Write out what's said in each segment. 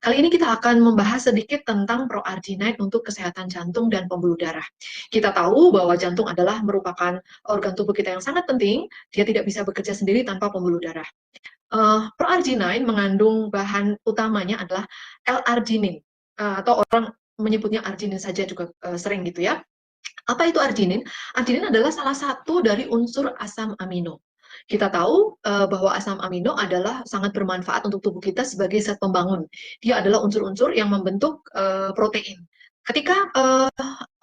Kali ini kita akan membahas sedikit tentang proarginine untuk kesehatan jantung dan pembuluh darah. Kita tahu bahwa jantung adalah merupakan organ tubuh kita yang sangat penting, dia tidak bisa bekerja sendiri tanpa pembuluh darah. Proarginine mengandung bahan utamanya adalah L-arginin, atau orang menyebutnya arginin saja juga sering gitu ya. Apa itu arginin? Arginin adalah salah satu dari unsur asam amino. Kita tahu bahwa asam amino adalah sangat bermanfaat untuk tubuh kita sebagai zat pembangun. Dia adalah unsur-unsur yang membentuk protein. Ketika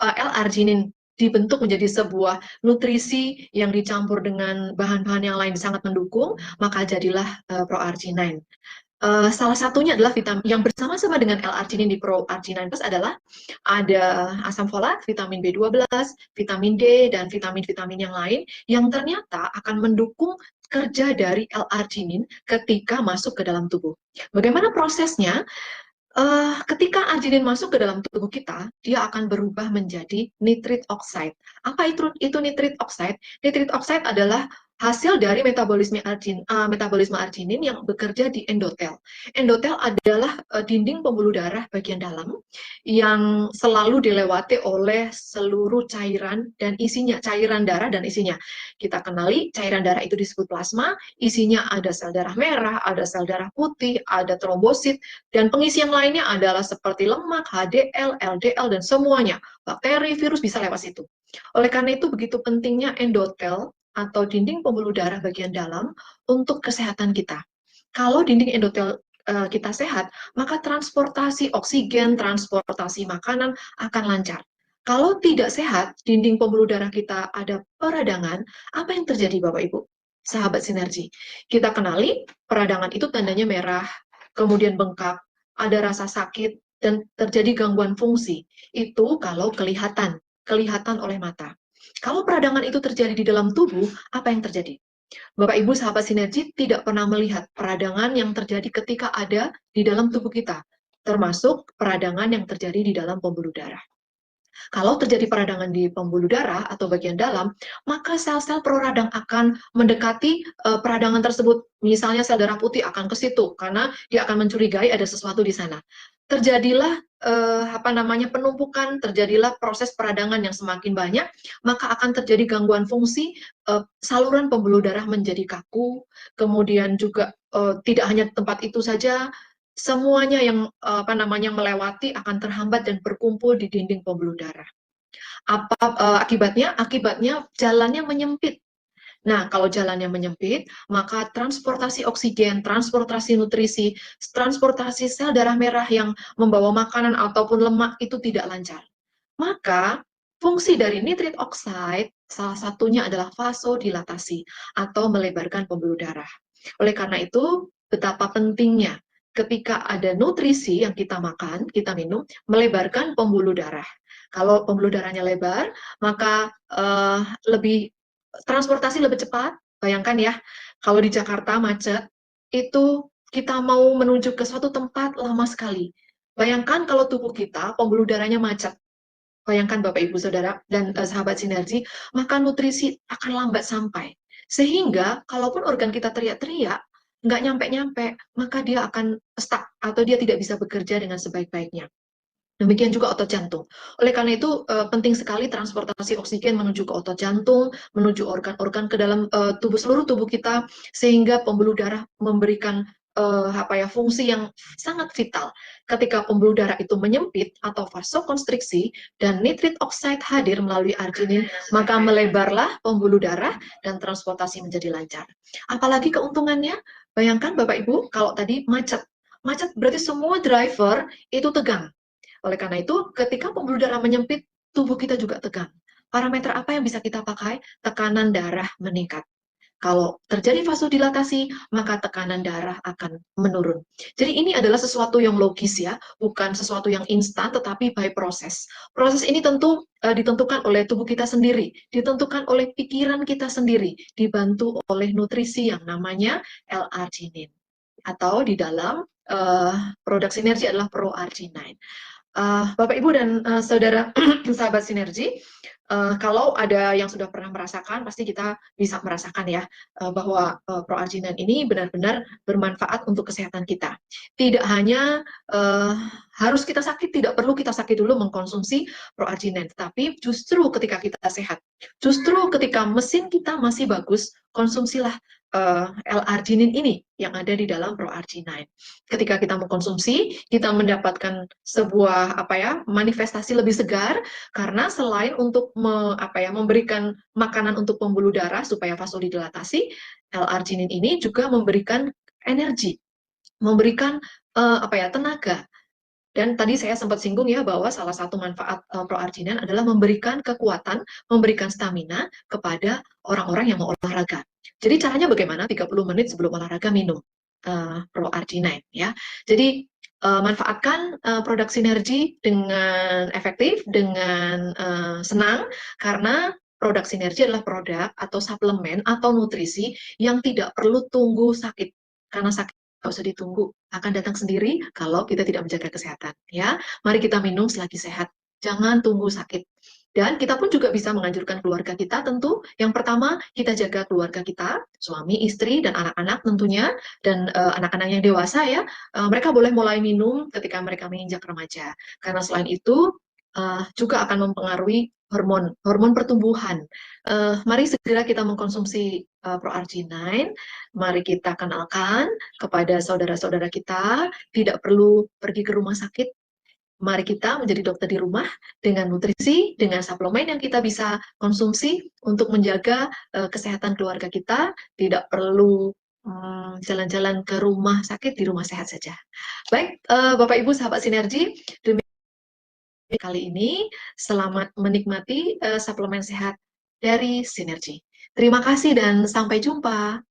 L-arginin dibentuk menjadi sebuah nutrisi yang dicampur dengan bahan-bahan yang lain sangat mendukung, maka jadilah proarginine. Salah satunya adalah vitamin yang bersama-sama dengan L-arginin di proarginine plus adalah ada asam folat, vitamin B12, vitamin D, dan vitamin-vitamin yang lain yang ternyata akan mendukung kerja dari L-arginin ketika masuk ke dalam tubuh. Bagaimana prosesnya? Ketika arginin masuk ke dalam tubuh kita, dia akan berubah menjadi nitrit oxide. Apa itu nitrit oxide? Nitrit oxide adalah hasil dari metabolisme arginin yang bekerja di endotel. Endotel adalah dinding pembuluh darah bagian dalam yang selalu dilewati oleh seluruh cairan dan isinya, cairan darah dan isinya. Kita kenali cairan darah itu disebut plasma, isinya ada sel darah merah, ada sel darah putih, ada trombosit, dan pengisi yang lainnya adalah seperti lemak, HDL, LDL, dan semuanya. Bakteri, virus bisa lewat situ. Oleh karena itu begitu pentingnya endotel atau dinding pembuluh darah bagian dalam untuk kesehatan kita. Kalau dinding endotel kita sehat, maka transportasi oksigen, transportasi makanan akan lancar. Kalau tidak sehat, dinding pembuluh darah kita ada peradangan, apa yang terjadi Bapak Ibu? Sahabat sinergi, kita kenali peradangan itu tandanya merah, kemudian bengkak, ada rasa sakit, dan terjadi gangguan fungsi. Itu kalau kelihatan oleh mata. Kalau peradangan itu terjadi di dalam tubuh, apa yang terjadi? Bapak Ibu sahabat sinergi tidak pernah melihat peradangan yang terjadi ketika ada di dalam tubuh kita, termasuk peradangan yang terjadi di dalam pembuluh darah. Kalau terjadi peradangan di pembuluh darah atau bagian dalam, maka sel-sel proradang akan mendekati peradangan tersebut. Misalnya sel darah putih akan ke situ karena dia akan mencurigai ada sesuatu di sana. Terjadilah penumpukan, terjadilah proses peradangan yang semakin banyak, maka akan terjadi gangguan fungsi, saluran pembuluh darah menjadi kaku, kemudian juga tidak hanya tempat itu saja, semuanya yang melewati akan terhambat dan berkumpul di dinding pembuluh darah. Akibatnya? Akibatnya jalannya menyempit. Nah, kalau jalannya menyempit, maka transportasi oksigen, transportasi nutrisi, transportasi sel darah merah yang membawa makanan ataupun lemak itu tidak lancar. Maka, fungsi dari nitrit oxide salah satunya adalah vasodilatasi atau melebarkan pembuluh darah. Oleh karena itu, betapa pentingnya ketika ada nutrisi yang kita makan, kita minum, melebarkan pembuluh darah. Kalau pembuluh darahnya lebar, maka transportasi lebih cepat. Bayangkan ya, kalau di Jakarta macet, itu kita mau menuju ke suatu tempat lama sekali. Bayangkan kalau tubuh kita, pembuluh darahnya macet. Bayangkan Bapak Ibu Saudara dan sahabat sinergi, maka nutrisi akan lambat sampai. Sehingga kalaupun organ kita teriak-teriak, nggak nyampe-nyampe, maka dia akan stuck atau dia tidak bisa bekerja dengan sebaik-baiknya. Demikian juga otot jantung. Oleh karena itu penting sekali transportasi oksigen menuju ke otot jantung, menuju organ-organ ke dalam seluruh tubuh kita, sehingga pembuluh darah memberikan fungsi yang sangat vital. Ketika pembuluh darah itu menyempit atau vasokonstriksi dan nitrit oxide hadir melalui arginin, maka melebarlah pembuluh darah dan transportasi menjadi lancar. Apalagi keuntungannya, bayangkan Bapak Ibu kalau tadi macet. Macet berarti semua driver itu tegang. Oleh karena itu, ketika pembuluh darah menyempit, tubuh kita juga tegang. Parameter apa yang bisa kita pakai? Tekanan darah meningkat. Kalau terjadi vasodilatasi, maka tekanan darah akan menurun. Jadi ini adalah sesuatu yang logis ya, bukan sesuatu yang instan, tetapi by proses. Proses ini tentu ditentukan oleh tubuh kita sendiri, ditentukan oleh pikiran kita sendiri, dibantu oleh nutrisi yang namanya L-arginin. Atau di dalam produk sinergi adalah proarginine. Bapak Ibu dan saudara sahabat sinergi, Kalau ada yang sudah pernah merasakan, pasti kita bisa merasakan ya bahwa proarginan ini benar-benar bermanfaat untuk kesehatan kita. Tidak hanya harus kita sakit, tidak perlu kita sakit dulu mengkonsumsi proarginan, tetapi justru ketika kita sehat, justru ketika mesin kita masih bagus, konsumsilah L-arginin ini yang ada di dalam proarginine. Ketika kita mengkonsumsi, kita mendapatkan sebuah manifestasi lebih segar karena selain untuk memberikan makanan untuk pembuluh darah supaya vasodilatasi, L-arginin ini juga memberikan energi, memberikan tenaga. Dan tadi saya sempat singgung ya bahwa salah satu manfaat proarginan adalah memberikan kekuatan, memberikan stamina kepada orang-orang yang mau olahraga. Jadi caranya bagaimana? 30 menit sebelum olahraga minum proarginine ya. Jadi manfaatkan produk sinergi dengan efektif, dengan senang, karena produk sinergi adalah produk atau suplemen atau nutrisi yang tidak perlu tunggu sakit. Karena sakit nggak usah ditunggu, akan datang sendiri kalau kita tidak menjaga kesehatan. Ya, mari kita minum selagi sehat, jangan tunggu sakit. Dan kita pun juga bisa menganjurkan keluarga kita tentu. Yang pertama, kita jaga keluarga kita, suami, istri, dan anak-anak tentunya. Dan anak-anak yang dewasa ya, mereka boleh mulai minum ketika mereka menginjak remaja. Karena selain itu, juga akan mempengaruhi hormon pertumbuhan. Mari segera kita mengkonsumsi proarginine. Mari kita kenalkan kepada saudara-saudara kita, tidak perlu pergi ke rumah sakit. Mari kita menjadi dokter di rumah dengan nutrisi, dengan suplemen yang kita bisa konsumsi untuk menjaga kesehatan keluarga kita. Tidak perlu jalan-jalan ke rumah sakit, di rumah sehat saja. Baik, Bapak Ibu sahabat Sinergi, kali ini selamat menikmati suplemen sehat dari Sinergi. Terima kasih dan sampai jumpa.